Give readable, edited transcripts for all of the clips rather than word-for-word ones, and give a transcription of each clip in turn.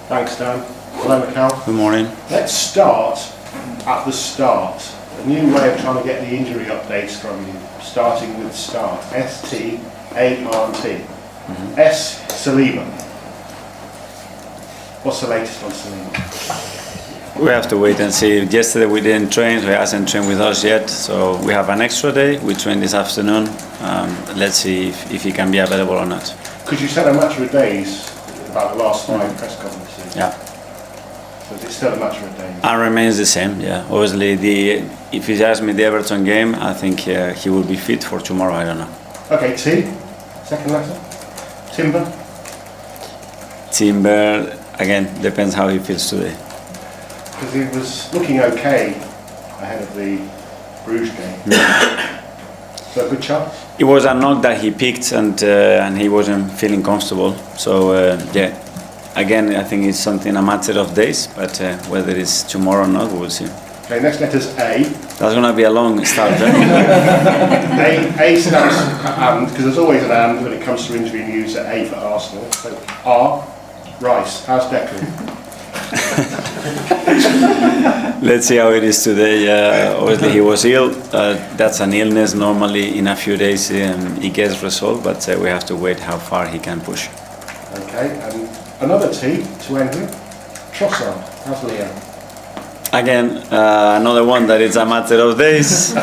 Thanks, Dan. Hello, Mikel. Good morning. Let's start at the start. A new way of trying to get the injury updates from you, starting with start. S-T-A-R-T. S. Saliba. What's the latest on Saliba? We have to wait and see. Yesterday we didn't train, so he hasn't trained with us yet. So we have an extra day. We train this afternoon. Let's see if he can be available or not. Could you say a matter of days about the last 5 press conferences? Yeah. So is it still a matter of days? And remains the same. Yeah. Obviously, if he asks me the Everton game, I think he will be fit for tomorrow. I don't know. Okay. T. Second letter. Timber. Timber again depends how he feels today. Because he was looking okay ahead of the Bruges game. So a good chance? It was a knock that he picked and he wasn't feeling comfortable. So yeah, again I think it's a matter of days, but whether it's tomorrow or not, we will see. Okay, next letter's A. That's going to be a long start. A stands for and, because there's always an and when it comes to injury news at A for Arsenal. So R. Rice. How's Declan? Let's see how it is today. Obviously he was ill. That's an illness. Normally in a few days he gets resolved, but we have to wait how far he can push. Okay, and another T to end with. Trossard. How's Leo? Again, another one that it's a matter of days.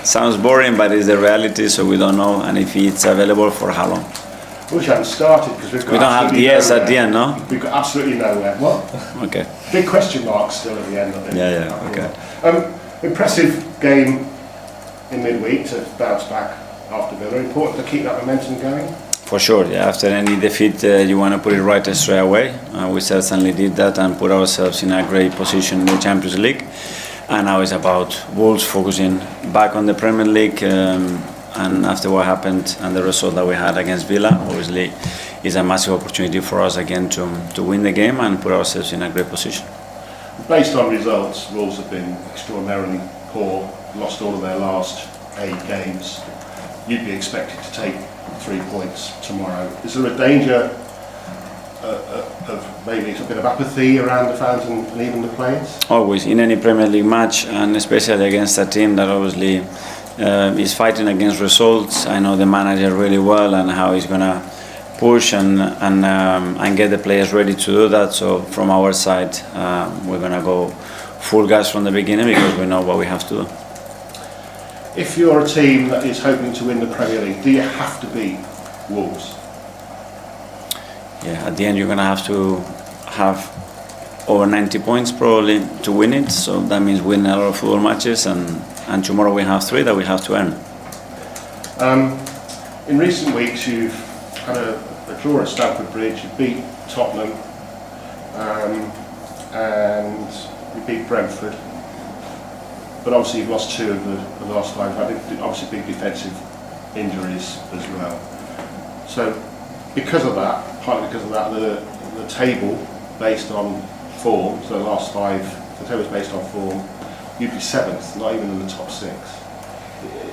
Sounds boring, but it's the reality, so we don't know, and if it's available for how long. We haven't started because we've got. We don't have the S at the end, no? We've got absolutely nowhere. What? Okay. Big question mark still at the end of it. Yeah, okay. Impressive game in midweek to bounce back after Villa. Important to keep that momentum going. For sure, yeah. After any defeat, you want to put it right straight away. We certainly did that and put ourselves in a great position in the Champions League. And now it's about Wolves focusing back on the Premier League. And after what happened and the result that we had against Villa, obviously, is a massive opportunity for us again to win the game and put ourselves in a great position. Based on results, Wolves have been extraordinarily poor, lost all of their last 8 games. You'd be expected to take 3 points tomorrow. Is there a danger of maybe a bit of apathy around the fans and even the players? Always, in any Premier League match, and especially against a team that obviously is fighting against results. I know the manager really well and how he's going to push and get the players ready to do that. So from our side, we're going to go full gas from the beginning because we know what we have to do. If you're a team that is hoping to win the Premier League, do you have to beat Wolves? Yeah, at the end you're going to have over 90 points probably to win it. So that means winning a lot of football matches and tomorrow we have 3 that we have to earn. In recent weeks you've had a draw at Stamford Bridge, you beat Tottenham and you beat Brentford. But obviously you've lost 2 of the last 5. Obviously big defensive injuries as well. So because of that, partly because of that, the table based on form, so the last 5, the table is based on form, you'd be 7th, not even in the top 6.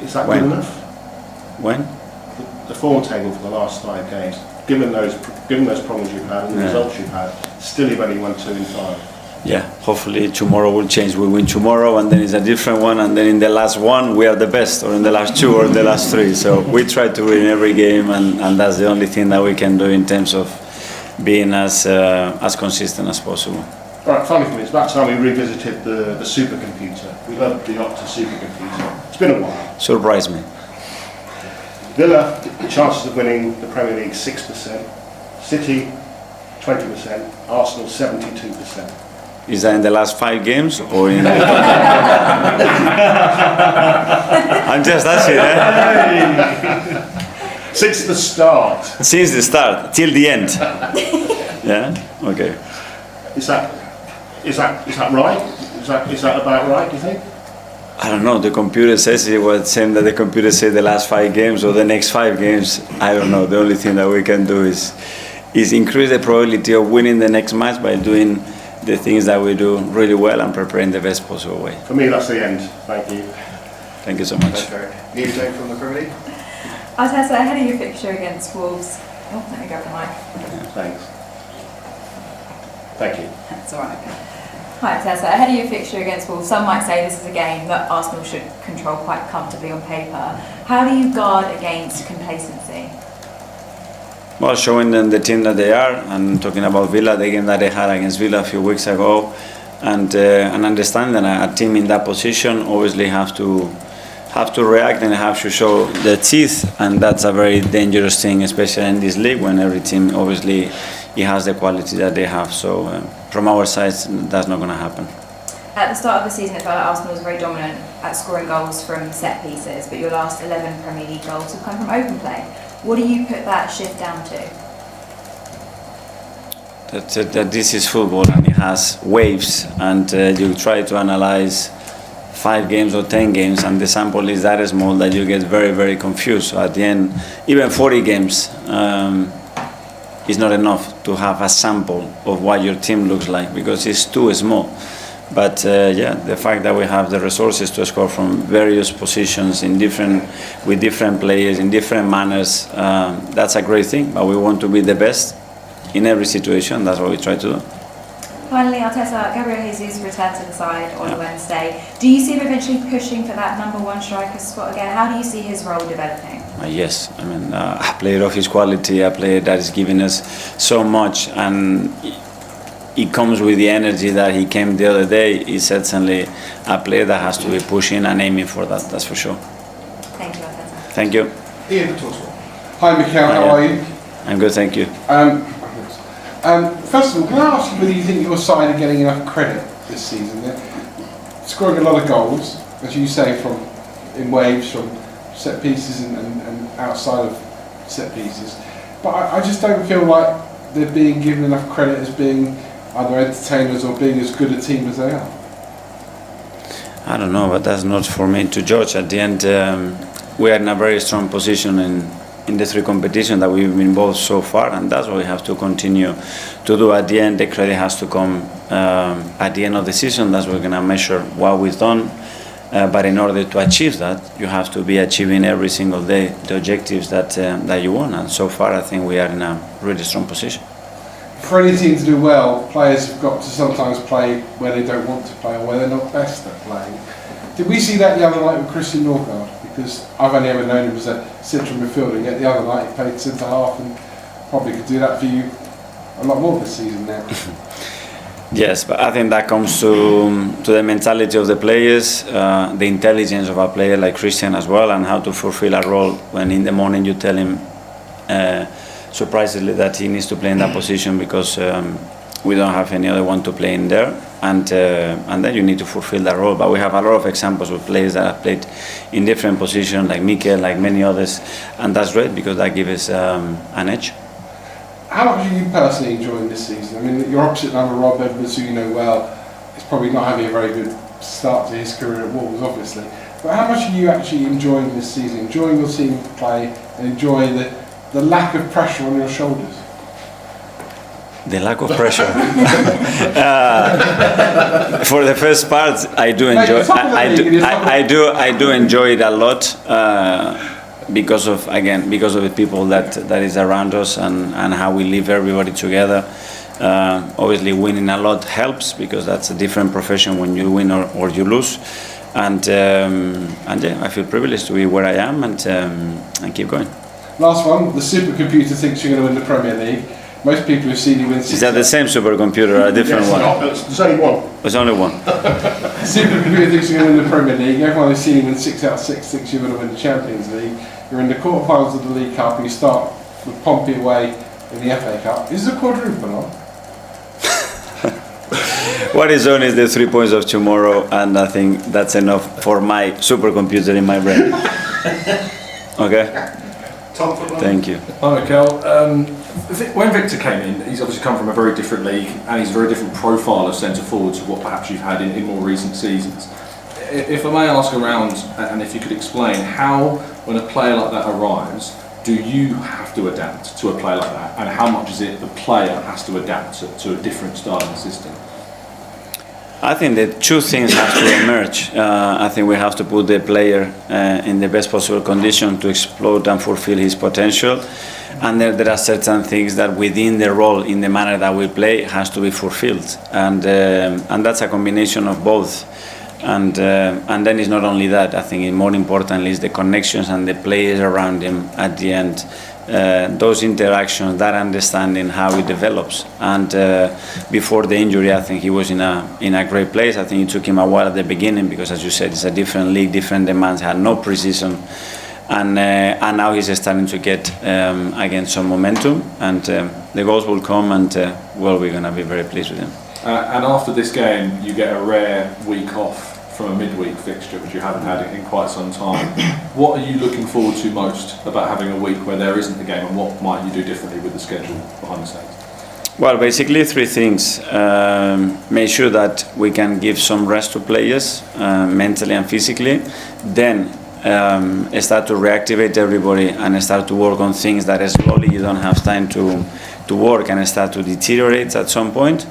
Is that good enough? When? The form table for the last 5 games, given those problems you've had and the results you've had, still you've only won 2 in 5. Yeah, hopefully tomorrow will change. We win tomorrow and then it's a different one, and then in the last one we are the best, or in the last 2 or in the last 3. So we try to win every game, and that's the only thing that we can do in terms of being as consistent as possible. All right, finally for me, it's about time we revisited the supercomputer. We love the Opta supercomputer. It's been a while. Surprise me. Villa, chances of winning the Premier League 6%. City, 20%. Arsenal, 72%. Is that in the last 5 games or in? I'm just asking. Since the start. Since the start till the end. Yeah. Okay. Is that right? Is that about right? Do you think? I don't know. The computer says it was same that the computer said the last 5 games or the next 5 games. I don't know. The only thing that we can do is increase the probability of winning the next match by doing the things that we do really well and preparing the best possible way. For me, that's the end. Thank you. Thank you so much. New day from the Premier League. Arteta, ahead of your fixture against Wolves. Oh, let me grab the mic. Thanks. Thank you. That's all right. Hi, Tessa. Ahead of your fixture against Wolves, some might say this is a game that Arsenal should control quite comfortably on paper. How do you guard against complacency? Well, showing them the team that they are, and talking about Villa, the game that they had against Villa a few weeks ago, and understanding that a team in that position obviously have to react and have to show their teeth, and that's a very dangerous thing, especially in this league when every team obviously it has the quality that they have. So from our side, that's not going to happen. At the start of the season, it felt like Arsenal was very dominant at scoring goals from set pieces, but your last 11 Premier League goals have come from open play. What do you put that shift down to? That this is football and it has waves, and you try to analyze 5 games or 10 games, and the sample is that small that you get very, very confused. So at the end, even 40 games is not enough to have a sample of what your team looks like, because it's too small. But the fact that we have the resources to score from various positions with different players in different manners, that's a great thing. But we want to be the best in every situation. That's what we try to do. Finally, Arteta, Gabriel Jesus returned to the side on Wednesday. Do you see him eventually pushing for that number 1 striker spot again? How do you see his role developing? Yes, I mean, a player of his quality, a player that is giving us so much, and it comes with the energy that he came the other day. He's certainly a player that has to be pushing and aiming for that, that's for sure. Thank you, Arteta. Thank you. Ian, talk to me. Hi, Mikel, how are you? I'm good, thank you. First of all, can I ask you whether you think your side are getting enough credit this season? They're scoring a lot of goals, as you say, in waves, from set pieces and outside of set pieces. But I just don't feel like they're being given enough credit as being either entertainers or being as good a team as they are. I don't know, but that's not for me to judge. At the end, we are in a very strong position in the 3 competitions that we've been involved so far, and that's what we have to continue to do. At the end, the credit has to come at the end of the season. That's what we're going to measure what we've done. But in order to achieve that, you have to be achieving every single day the objectives that you want. And so far, I think we are in a really strong position. For any team to do well, players have got to sometimes play where they don't want to play or where they're not best at playing. Did we see that the other night with Christian Norgard? Because I've only ever known him as a central midfielder, yet the other night he played centre half and probably could do that for you a lot more this season now. Yes, but I think that comes to the mentality of the players, the intelligence of a player like Christian as well, and how to fulfill a role when in the morning you tell him surprisingly that he needs to play in that position because we don't have any other one to play in there, and then you need to fulfill that role. But we have a lot of examples of players that have played in different positions, like Mikel, like many others, and that's great because that gives us an edge. How much are you personally enjoying this season? I mean, your opposite number, Rob Edwards, who you know well, is probably not having a very good start to his career at Wolves, obviously. But how much are you actually enjoying this season, enjoying your team play and enjoying the lack of pressure on your shoulders? The lack of pressure. For the first part, I do enjoy. I do enjoy it a lot because of the people that is around us and how we live everybody together. Obviously, winning a lot helps because that's a different profession when you win or you lose. And yeah, I feel privileged to be where I am and keep going. Last one, the supercomputer thinks you're going to win the Premier League. Most people have seen you win 6 Is that the same supercomputer or a different one? There's only one. There's only one. Supercomputer thinks you're going to win the Premier League. Everyone who's seen you win 6 out of 6 thinks you're going to win the Champions League. You're in the quarterfinals of the League Cup and you start with Pompey away in the FA Cup. Is it a quadruple on? What is on is the 3 points of tomorrow, and I think that's enough for my supercomputer in my brain. Okay? Thank you. Hi, Mikel. When Victor came in, he's obviously come from a very different league and he's a very different profile of centre forward to what perhaps you've had in more recent seasons. If I may ask around, and if you could explain how, when a player like that arrives, do you have to adapt to a player like that, and how much is it the player has to adapt to a different style and system? I think that 2 things have to emerge. I think we have to put the player in the best possible condition to explode and fulfill his potential. and there are certain things that within the role, in the manner that we play, has to be fulfilled, and that's a combination of both. And then it's not only that. I think more importantly is the connections and the players around him at the end. Those interactions, that understanding how it develops. And before the injury, I think he was in a great place. I think it took him a while at the beginning because, as you said, it's a different league, different demands, had no precision. And now he's starting to get again some momentum, and the goals will come, and we're going to be very pleased with him. And after this game, you get a rare week off from a midweek fixture, which you haven't had in quite some time. What are you looking forward to most about having a week where there isn't a game, and what might you do differently with the schedule behind the scenes? Well, basically three things. Make sure that we can give some rest to players, mentally and physically. Then start to reactivate everybody and start to work on things that slowly you don't have time to work and start to deteriorate at some point.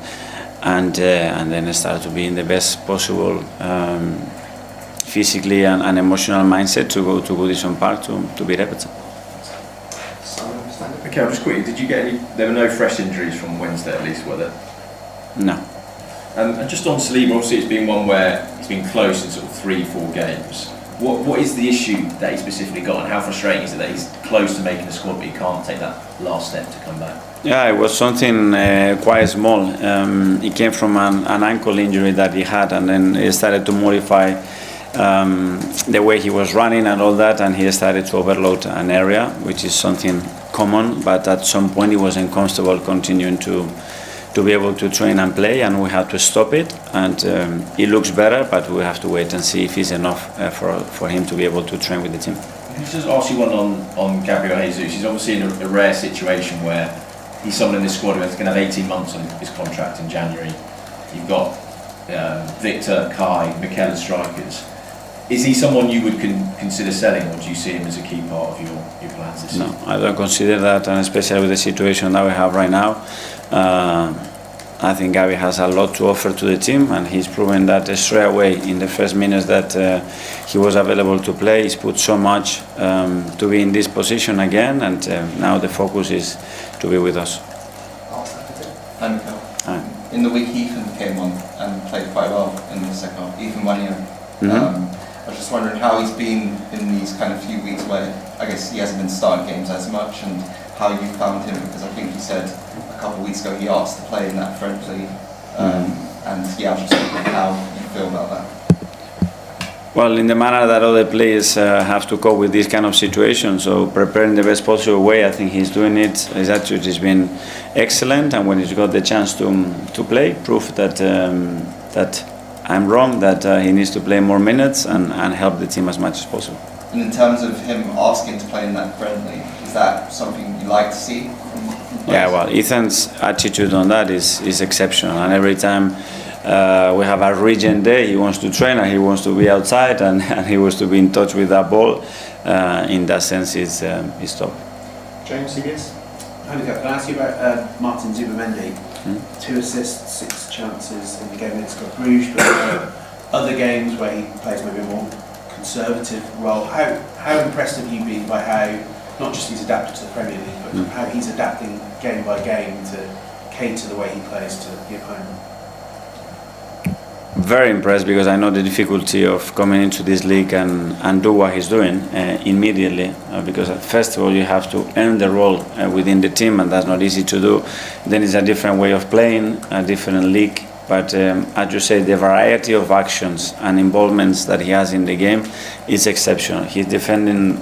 And then start to be in the best possible physically and emotional mindset to go to Goodison Park to beat Everton. Okay, I'll just quickly, did you get any, there were no fresh injuries from Wednesday at least, were there? No. And just on Saliba, obviously it's been one where he's been close in sort of 3-4 games. What is the issue that he specifically got, and how frustrating is it that he's close to making the squad but he can't take that last step to come back? Yeah, it was something quite small. He came from an ankle injury that he had, and then he started to modify the way he was running and all that, and he started to overload an area, which is something common, but at some point he wasn't comfortable continuing to be able to train and play, and we had to stop it. And it looks better, but we have to wait and see if it's enough for him to be able to train with the team. Can I just ask you one on Gabriel Jesus? He's obviously in a rare situation where he's someone in this squad who's going to have 18 months on his contract in January. You've got Victor, Kai, Mikel as strikers. Is he someone you would consider selling, or do you see him as a key part of your plans this season? No, I don't consider that, and especially with the situation that we have right now. I think Gavi has a lot to offer to the team, and he's proven that straight away in the first minutes that he was available to play. He's put so much to be in this position again, and now the focus is to be with us. Hi, Mikel. Hi. In the week, Ethan came on and played quite well in the second half. Ethan Wanier. I was just wondering how he's been in these kind of few weeks where I guess he hasn't been starting games as much, and how you found him, because I think he said a couple of weeks ago he asked to play in that friendly, and yeah, I was just wondering how you feel about that. Well, in the manner that other players have to cope with this kind of situation, so preparing the best possible way, I think he's doing it. His attitude has been excellent, and when he's got the chance to play, prove that I'm wrong, that he needs to play more minutes and help the team as much as possible. And in terms of him asking to play in that friendly, is that something you like to see from players? Yeah, well, Ethan's attitude on that is exceptional, and every time we have a region day, he wants to train and he wants to be outside and he wants to be in touch with that ball. In that sense, he's top. James, CBS. Hi, Mikel. Can I ask you about Martin Zubamendi? 2 assists, 6 chances in the game against Club Brugge, but other games where he plays maybe a more conservative role. How impressed have you been by how, not just he's adapted to the Premier League, but how he's adapting game by game to cater the way he plays to the opponent? Very impressed, because I know the difficulty of coming into this league and do what he's doing immediately, because first of all you have to earn the role within the team, and that's not easy to do. Then it's a different way of playing, a different league, but as you say, the variety of actions and involvements that he has in the game is exceptional. His defending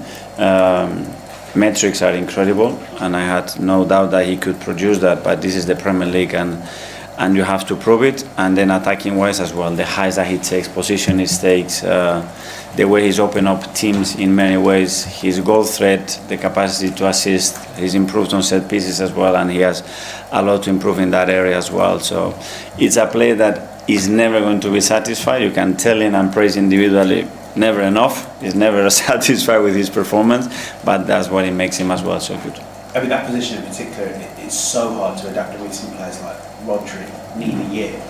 metrics are incredible, and I had no doubt that he could produce that, but this is the Premier League, and you have to prove it. And then attacking wise as well, the highs that he takes, position he takes, the way he's opened up teams in many ways, his goal threat, the capacity to assist, he's improved on set pieces as well, and he has a lot to improve in that area as well. So it's a player that is never going to be satisfied. You can tell him and praise individually, never enough. He's never satisfied with his performance, but that's what it makes him as well so good. I mean, that position in particular, it's so hard to adapt to recent players like Rodri need a year.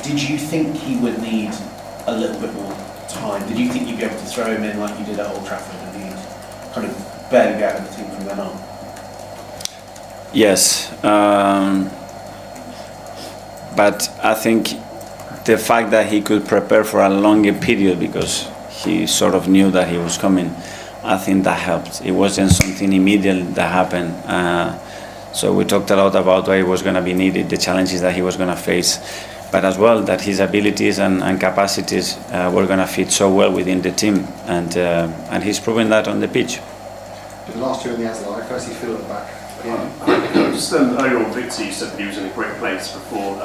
Did you think he would need a little bit more time? Did you think you'd be able to throw him in like you did at Old Trafford and he'd kind of barely be out of the team from then on? Yes, but I think the fact that he could prepare for a longer period because he sort of knew that he was coming, I think that helped. It wasn't something immediate that happened. So we talked a lot about what was going to be needed, the challenges that he was going to face, but as well that his abilities and capacities were going to fit so well within the team, and he's proven that on the pitch. The last two in the ASL, I firstly feel it back. Just earlier on, Victor, you said that he was in a great place before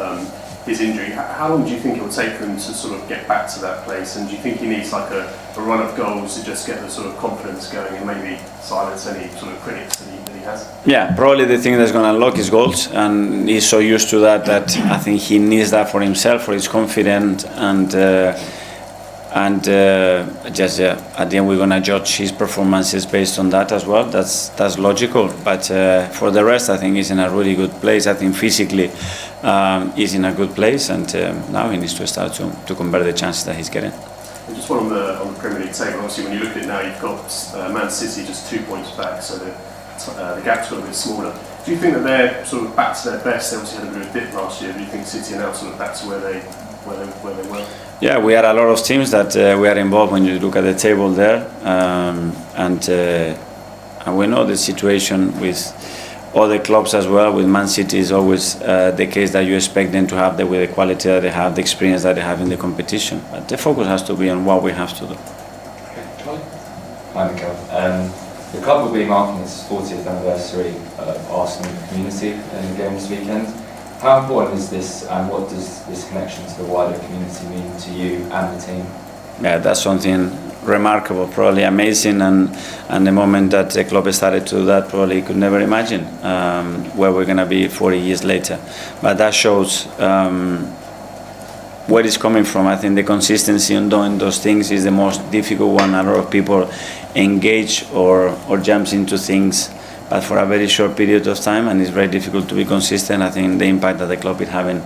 his injury. How long do you think it will take for him to sort of get back to that place? And do you think he needs like a run of goals to just get the sort of confidence going and maybe silence any sort of critics that he has? Yeah, probably the thing that's going to unlock his goals, and he's so used to that I think he needs that for himself, for his confidence, and just at the end we're going to judge his performances based on that as well. That's logical, but for the rest I think he's in a really good place. I think physically he's in a good place, and now he needs to start to convert the chances that he's getting. And just one on the Premier League table. Obviously, when you look at it now, you've got Man City just 2 points back, so the gap's got a bit smaller. Do you think that they're sort of back to their best? They obviously had a bit of a dip last year. Do you think City are now sort of back to where they were? Yeah, we had a lot of teams that we are involved when you look at the table there, and we know the situation with other clubs as well. With Man City is always the case that you expect them to have with the quality that they have, the experience that they have in the competition. But the focus has to be on what we have to do. Hi Mikel. The club will be marking its 40th anniversary of Arsenal community in the game this weekend. How important is this, and what does this connection to the wider community mean to you and the team? Yeah, that's something remarkable, probably amazing, and the moment that the club started to do that, probably could never imagine where we're going to be 40 years later. But that shows where it's coming from. I think the consistency on doing those things is the most difficult one. A lot of people engage or jumps into things, but for a very short period of time, and it's very difficult to be consistent. I think the impact that the club is having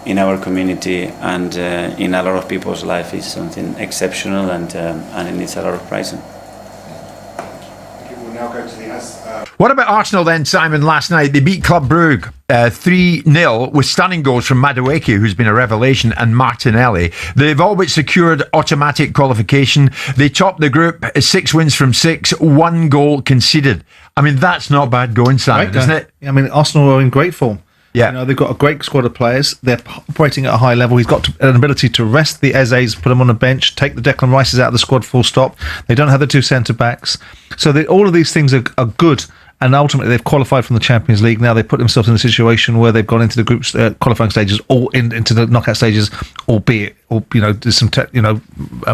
in our community and in a lot of people's life is something exceptional, and it needs a lot of pricing. We'll now go to the What about Arsenal then, Simon? Last night they beat Club Brugge 3-0 with stunning goals from Madueke, who's been a revelation, and Martinelli. They've all but secured automatic qualification. They topped the group, 6 wins from 6, 1 goal conceded. I mean, that's not bad going, Simon, isn't it? I mean, Arsenal are in great form. Yeah. You know, they've got a great squad of players. They're operating at a high level. He's got an ability to rest the Ezes, put them on the bench, take the Declan Rices out of the squad full stop. They don't have the 2 centre-backs. So all of these things are good. And ultimately, they've qualified from the Champions League. Now they put themselves in a situation where they've gone into the groups qualifying stages, or into the knockout stages, albeit, there's some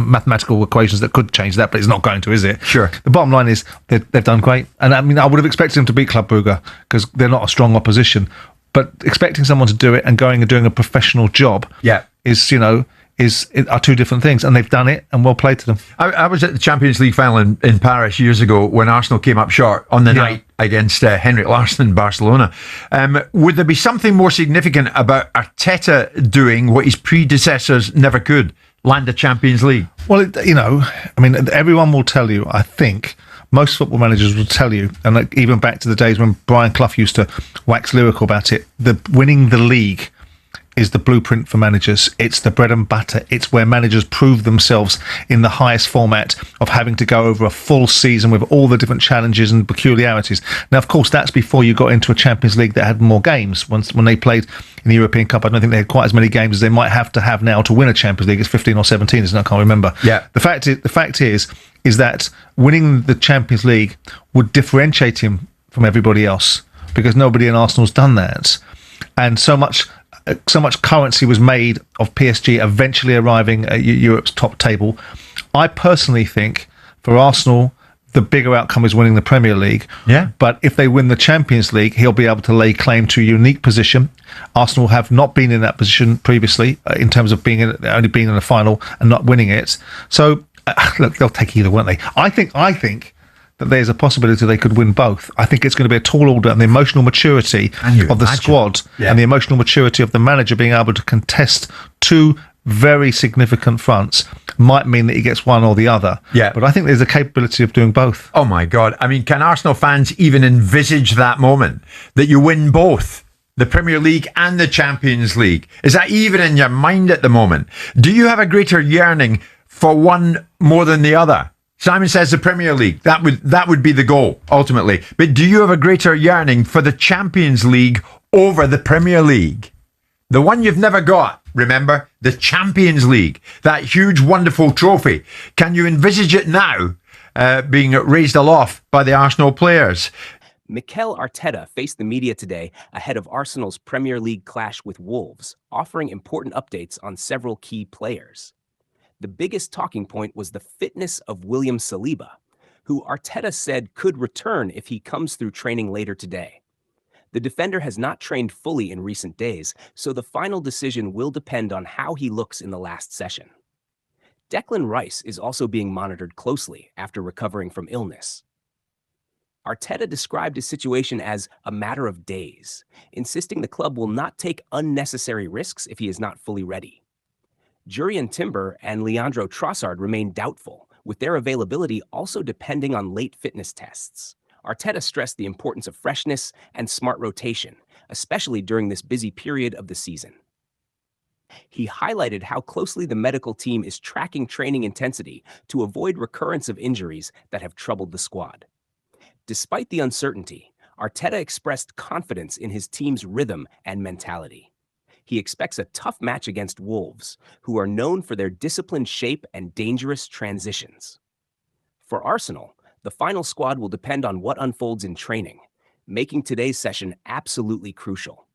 mathematical equations that could change that, but it's not going to, is it? Sure. The bottom line is they've done great, and I mean, I would have expected them to beat Club Brugge because they're not a strong opposition, but expecting someone to do it and going and doing a professional job, are 2 different things, and they've done it, and well played to them. I was at the Champions League final in Paris years ago when Arsenal came up short on the night against Henrik Larsson in Barcelona. Would there be something more significant about Arteta doing what his predecessors never could, land a Champions League? Well, everyone will tell you, I think, most football managers will tell you, and even back to the days when Brian Clough used to wax lyrical about it, winning the league is the blueprint for managers. It's the bread and butter. It's where managers prove themselves in the highest format of having to go over a full season with all the different challenges and peculiarities. Now, of course, that's before you got into a Champions League that had more games. When they played in the European Cup, I don't think they had quite as many games as they might have to have now to win a Champions League. It's 15 or 17, isn't it? I can't remember. Yeah. The fact is that winning the Champions League would differentiate him from everybody else, because nobody in Arsenal's done that. And so much currency was made of PSG eventually arriving at Europe's top table. I personally think for Arsenal, the bigger outcome is winning the Premier League. Yeah. But if they win the Champions League, he'll be able to lay claim to a unique position. Arsenal have not been in that position previously, in terms of only being in the final and not winning it. So look, they'll take either, won't they? I think that there's a possibility they could win both. I think it's going to be a tall order, and the emotional maturity of the squad and the emotional maturity of the manager being able to contest 2 very significant fronts might mean that he gets one or the other. Yeah. But I think there's a capability of doing both. Oh my God. I mean, can Arsenal fans even envisage that moment that you win both the Premier League and the Champions League? Is that even in your mind at the moment? Do you have a greater yearning for one more than the other? Simon says the Premier League. That would be the goal, ultimately. But do you have a greater yearning for the Champions League over the Premier League? The one you've never got, remember? The Champions League. That huge, wonderful trophy. Can you envisage it now being raised aloft by the Arsenal players? Mikel Arteta faced the media today ahead of Arsenal's Premier League clash with Wolves, offering important updates on several key players. The biggest talking point was the fitness of William Saliba, who Arteta said could return if he comes through training later today. The defender has not trained fully in recent days, so the final decision will depend on how he looks in the last session. Declan Rice is also being monitored closely after recovering from illness. Arteta described his situation as a matter of days, insisting the club will not take unnecessary risks if he is not fully ready. Jurrien Timber and Leandro Trossard remain doubtful, with their availability also depending on late fitness tests. Arteta stressed the importance of freshness and smart rotation, especially during this busy period of the season. He highlighted how closely the medical team is tracking training intensity to avoid recurrence of injuries that have troubled the squad. Despite the uncertainty, Arteta expressed confidence in his team's rhythm and mentality. He expects a tough match against Wolves, who are known for their disciplined shape and dangerous transitions. For Arsenal, the final squad will depend on what unfolds in training, making today's session absolutely crucial.